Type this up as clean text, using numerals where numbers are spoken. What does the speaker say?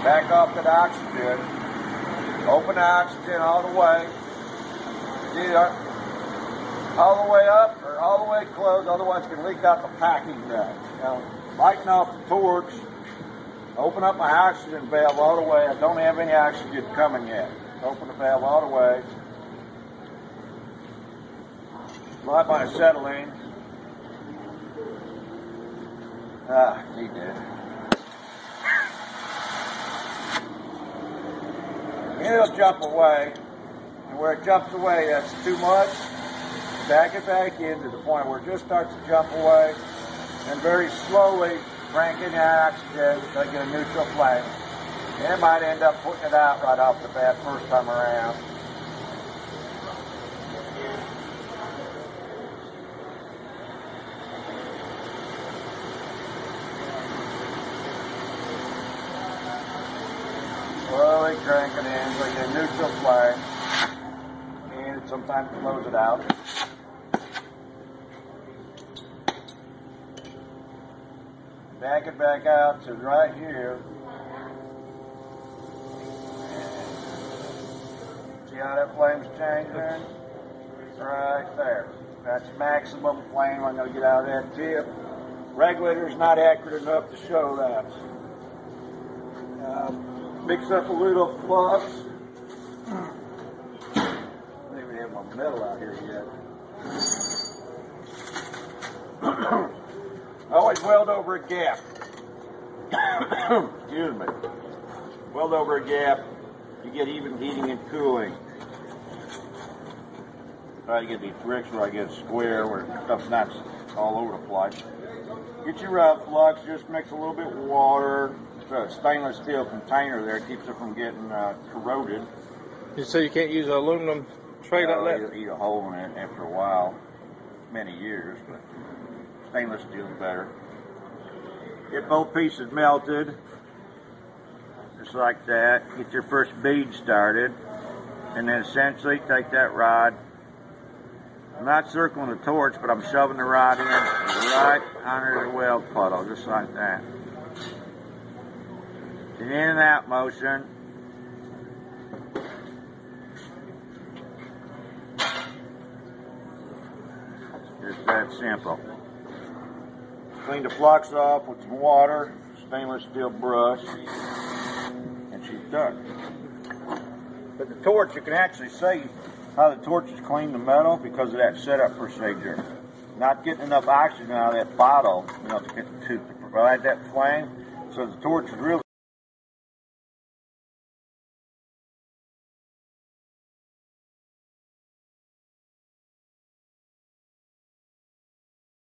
back off that oxygen. Open the oxygen all the way. Either all the way up or all the way closed, otherwise it can leak out the packing nut. Now, lighten off the torch. Open up my oxygen valve all the way. I don't have any oxygen coming yet. Open the valve all the way. Light my acetylene. He did. And it'll jump away. And where it jumps away, that's too much. Back it back in to the point where it just starts to jump away. And very slowly crank in the oxygen until you get a neutral flame. And it might end up putting it out right off the bat first time around. Slowly crank it in until you get a neutral flame. And sometimes close it out. Back it back out to right here. See how that flame's changing? Right there. That's maximum flame. I'm going to get out of that tip. Regulator's not accurate enough to show that. Mix up a little flux. I don't even have my metal out here yet. I always weld over a gap. Excuse me. Weld over a gap, you get even heating and cooling. Try to get these bricks where I get a square where stuff's not all over the place. Get your flux, just mix a little bit of water. It's a stainless steel container there, keeps it from getting corroded. You say you can't use an aluminum tray like that? Eat a hole in it after a while, many years, but stainless steel is better. Get both pieces melted, just like that. Get your first bead started, and then essentially take that rod. I'm not circling the torch, but I'm shoving the rod in right under the weld puddle, just like that. And in that motion, just that simple. Clean the flux off with some water, stainless steel brush, and she's done. But the torch, you can actually see how the torch has cleaned the metal because of that setup procedure. Not getting enough oxygen out of that bottle, to provide that flame. So the torch is really